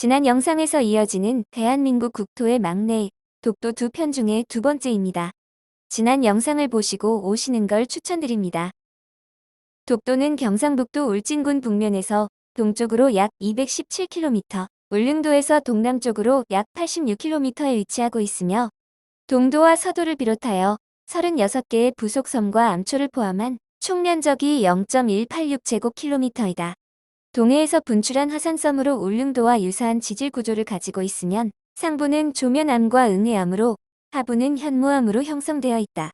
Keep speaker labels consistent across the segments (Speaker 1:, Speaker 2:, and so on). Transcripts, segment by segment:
Speaker 1: 지난 영상에서 이어지는 대한민국 국토의 막내, 독도 두 편 중에 두 번째입니다. 지난 영상을 보시고 오시는 걸 추천드립니다. 독도는 경상북도 울진군 북면에서 동쪽으로 약 217km, 울릉도에서 동남쪽으로 약 86km에 위치하고 있으며 동도와 서도를 비롯하여 36개의 부속섬과 암초를 포함한 총 면적이 0.186제곱킬로미터이다. 동해에서 분출한 화산섬으로 울릉도와 유사한 지질 구조를 가지고 있으면 상부는 조면암과 응해암으로 하부는 현무암으로 형성되어 있다.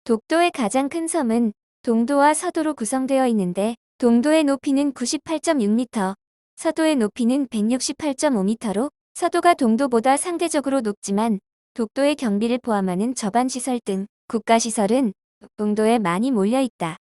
Speaker 1: 독도의 가장 큰 섬은 동도와 서도로 구성되어 있는데 동도의 높이는 98.6m, 서도의 높이는 168.5m로 서도가 동도보다 상대적으로 높지만 독도의 경비를 포함하는 저반시설 등 국가시설은 동도에 많이 몰려 있다.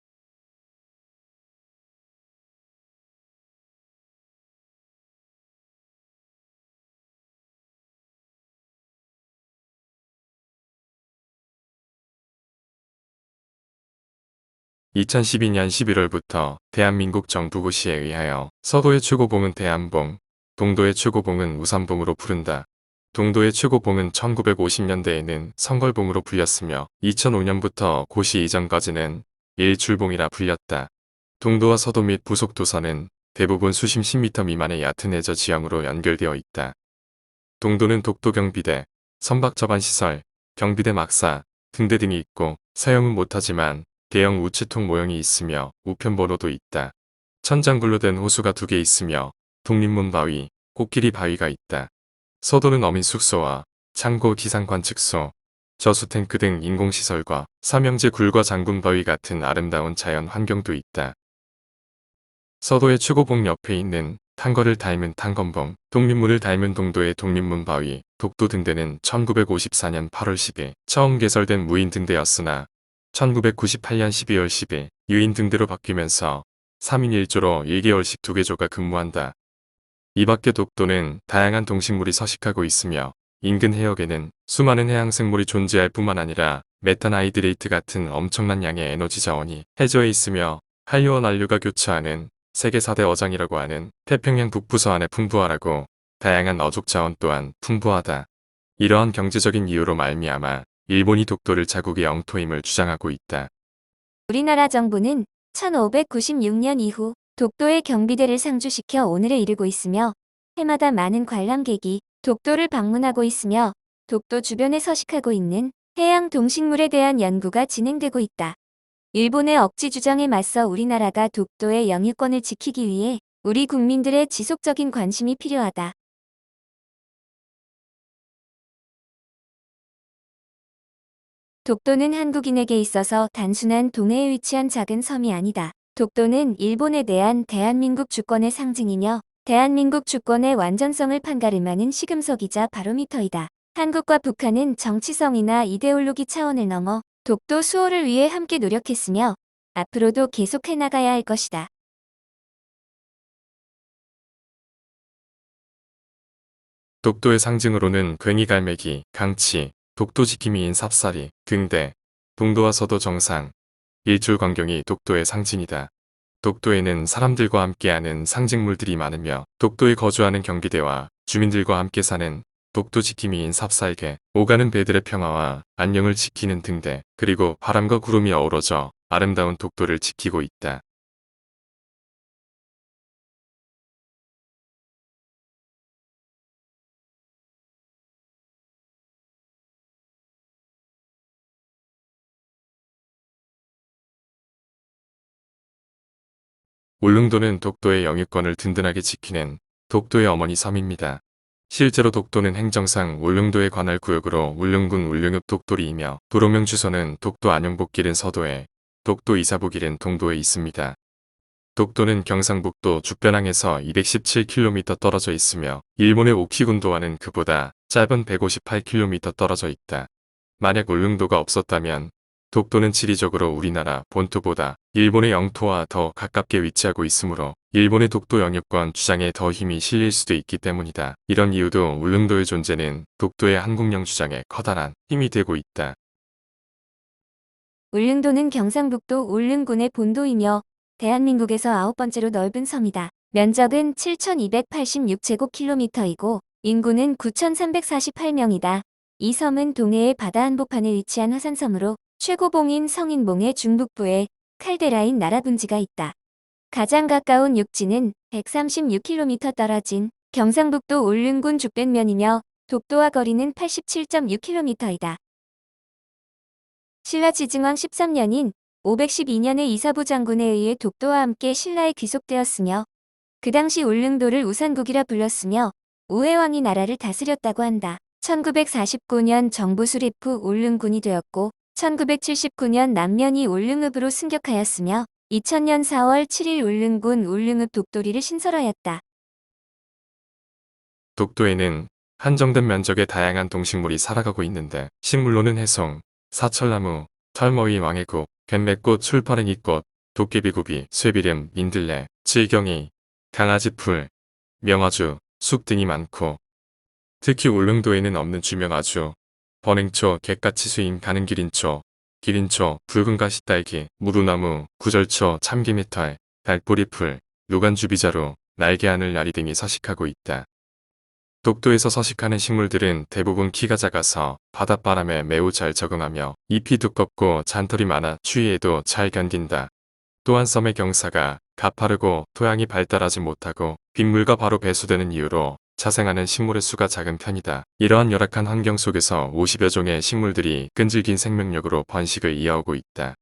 Speaker 2: 2012년 11월부터 대한민국 정부고시에 의하여 서도의 최고봉은 대한봉, 동도의 최고봉은 우산봉으로 부른다. 동도의 최고봉은 1950년대에는 성걸봉으로 불렸으며 2005년부터 고시 이전까지는 일출봉이라 불렸다. 동도와 서도 및 부속도서는 대부분 수심 10m 미만의 얕은 해저 지형으로 연결되어 있다. 동도는 독도경비대, 선박저반시설, 경비대 막사, 등대 등이 있고 사용은 못하지만 대형 우체통 모형이 있으며 우편번호도 있다. 천장불로 된 호수가 2개 있으며 독립문 바위, 코끼리 바위가 있다. 서도는 어민 숙소와 창고 기상 관측소, 저수 탱크 등 인공시설과 삼형제 굴과 장군 바위 같은 아름다운 자연 환경도 있다. 서도의 최고봉 옆에 있는 탄거를 닮은 탄건봉, 독립문을 닮은 동도의 독립문 바위, 독도 등대는 1954년 8월 10일 처음 개설된 무인 등대였으나 1998년 12월 10일 유인 등대로 바뀌면서 3인 1조로 1개월씩 2개조가 근무한다. 이 밖에 독도는 다양한 동식물이 서식하고 있으며 인근 해역에는 수많은 해양생물이 존재할 뿐만 아니라 메탄하이드레이트 같은 엄청난 양의 에너지 자원이 해저에 있으며 한류와 난류가 교차하는 세계 4대 어장이라고 하는 태평양 북부서안에 풍부하라고 다양한 어족 자원 또한 풍부하다. 이러한 경제적인 이유로 말미암아 일본이 독도를 자국의 영토임을 주장하고 있다.
Speaker 1: 우리나라 정부는 1596년 이후 독도의 경비대를 상주시켜 오늘에 이르고 있으며 해마다 많은 관람객이 독도를 방문하고 있으며 독도 주변에 서식하고 있는 해양 동식물에 대한 연구가 진행되고 있다. 일본의 억지 주장에 맞서 우리나라가 독도의 영유권을 지키기 위해 우리 국민들의 지속적인 관심이 필요하다. 독도는 한국인에게 있어서 단순한 동해에 위치한 작은 섬이 아니다. 독도는 일본에 대한 대한민국 주권의 상징이며 대한민국 주권의 완전성을 판가름하는 시금석이자 바로미터이다. 한국과 북한은 정치성이나 이데올로기 차원을 넘어 독도 수호를 위해 함께 노력했으며 앞으로도 계속해 나가야 할 것이다.
Speaker 2: 독도의 상징으로는 괭이갈매기, 강치, 독도 지킴이인 삽사리, 등대, 동도와 서도 정상, 일출광경이 독도의 상징이다. 독도에는 사람들과 함께하는 상징물들이 많으며 독도에 거주하는 경비대와 주민들과 함께 사는 독도 지킴이인 삽살개, 오가는 배들의 평화와 안녕을 지키는 등대, 그리고 바람과 구름이 어우러져 아름다운 독도를 지키고 있다. 울릉도는 독도의 영유권을 든든하게 지키는 독도의 어머니 섬입니다. 실제로 독도는 행정상 울릉도의 관할 구역으로 울릉군 울릉읍 독도리이며 도로명 주소는 독도 안영복길은 서도에, 독도 이사복길은 동도에 있습니다. 독도는 경상북도 죽변항에서 217km 떨어져 있으며 일본의 오키군도와는 그보다 짧은 158km 떨어져 있다. 만약 울릉도가 없었다면 독도는 지리적으로 우리나라 본토보다 일본의 영토와 더 가깝게 위치하고 있으므로 일본의 독도 영유권 주장에 더 힘이 실릴 수도 있기 때문이다. 이런 이유도 울릉도의 존재는 독도의 한국령 주장에 커다란 힘이 되고 있다.
Speaker 1: 울릉도는 경상북도 울릉군의 본도이며 대한민국에서 9번째로 넓은 섬이다. 면적은 7,286제곱킬로미터이고 인구는 9,348명이다. 이 섬은 동해의 바다 한복판에 위치한 화산섬으로 최고봉인 성인봉의 중북부에 칼데라인 나라분지가 있다. 가장 가까운 육지는 136km 떨어진 경상북도 울릉군 죽변면이며 독도와 거리는 87.6km이다. 신라 지증왕 13년인 512년에 이사부 장군에 의해 독도와 함께 신라에 귀속되었으며 그 당시 울릉도를 우산국이라 불렀으며 우회왕이 나라를 다스렸다고 한다. 1949년 정부 수립 후 울릉군이 되었고 1979년 남면이 울릉읍으로 승격하였으며 2000년 4월 7일 울릉군 울릉읍 독도리를 신설하였다.
Speaker 2: 독도에는 한정된 면적의 다양한 동식물이 살아가고 있는데 식물로는 해송, 사철나무, 털머위 왕해국, 갯맥꽃, 출파랭이꽃, 도깨비구비, 쇠비름, 민들레, 질경이, 강아지풀, 명아주, 쑥 등이 많고 특히 울릉도에는 없는 주명아주, 번행초, 갯가치수인 가는기린초, 기린초, 붉은 가시딸기, 무루나무, 구절초, 참기미털, 달뿌리풀, 노간주비자루, 날개하늘 나리 등이 서식하고 있다. 독도에서 서식하는 식물들은 대부분 키가 작아서 바닷바람에 매우 잘 적응하며 잎이 두껍고 잔털이 많아 추위에도 잘 견딘다. 또한 섬의 경사가 가파르고 토양이 발달하지 못하고 빗물과 바로 배수되는 이유로 자생하는 식물의 수가 작은 편이다. 이러한 열악한 환경 속에서 50여 종의 식물들이 끈질긴 생명력으로 번식을 이어오고 있다.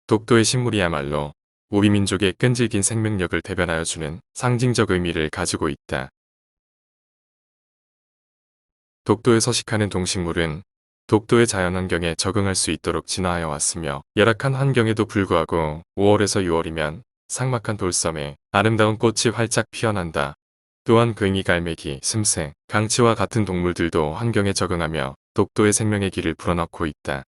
Speaker 2: 독도의 식물이야말로 우리 민족의 끈질긴 생명력을 대변하여 주는 상징적 의미를 가지고 있다. 독도에 서식하는 동식물은 독도의 자연환경에 적응할 수 있도록 진화하여 왔으며 열악한 환경에도 불구하고 5월에서 6월이면 삭막한 돌섬에 아름다운 꽃이 활짝 피어난다. 또한 괭이, 갈매기, 슴새, 강치와 같은 동물들도 환경에 적응하며 독도의 생명의 길을 불어넣고 있다.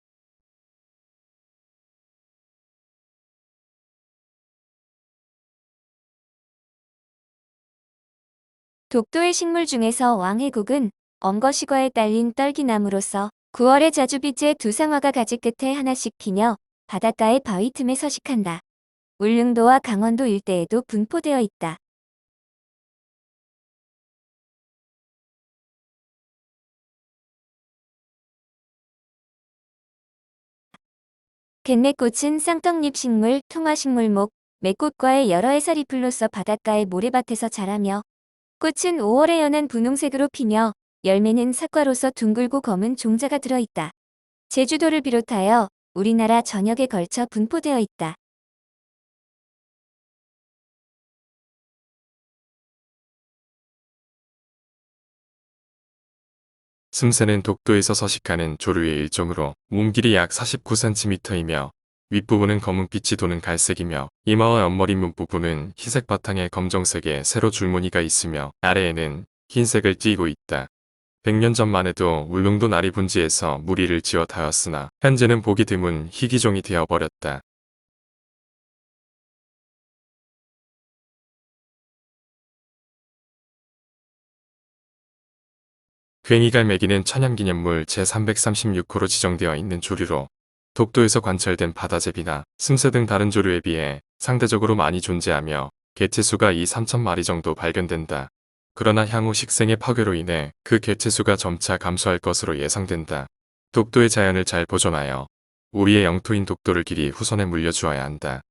Speaker 1: 독도의 식물 중에서 왕해국은 엄거시과에 딸린 떨기나무로서 9월의 자주빛의 두 상화가 가지 끝에 하나씩 피며 바닷가의 바위 틈에 서식한다. 울릉도와 강원도 일대에도 분포되어 있다. 갯맥꽃은 쌍떡잎 식물, 통화식물목, 맥꽃과의 여러 해살이풀로서 바닷가의 모래밭에서 자라며 꽃은 5월에 연한 분홍색으로 피며 열매는 사과로서 둥글고 검은 종자가 들어있다. 제주도를 비롯하여 우리나라 전역에 걸쳐 분포되어 있다.
Speaker 2: 슴새는 독도에서 서식하는 조류의 일종으로 몸길이 약 49cm이며 윗부분은 검은빛이 도는 갈색이며 이마와 옆머리 밑부분은 흰색 바탕에 검정색의 세로 줄무늬가 있으며 아래에는 흰색을 띠고 있다. 100년 전만 해도 울릉도 나리분지에서 무리를 지어 다녔으나 현재는 보기 드문 희귀종이 되어버렸다. 괭이갈매기는 천연기념물 제336호로 지정되어 있는 조류로 독도에서 관찰된 바다제비나 슴새 등 다른 조류에 비해 상대적으로 많이 존재하며 개체수가 2~3천 마리 정도 발견된다. 그러나 향후 식생의 파괴로 인해 그 개체수가 점차 감소할 것으로 예상된다. 독도의 자연을 잘 보존하여 우리의 영토인 독도를 길이 후손에 물려주어야 한다.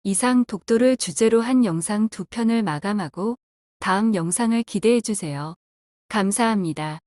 Speaker 3: 이상 독도를 주제로 한 영상 두 편을 마감하고 다음 영상을 기대해 주세요. 감사합니다.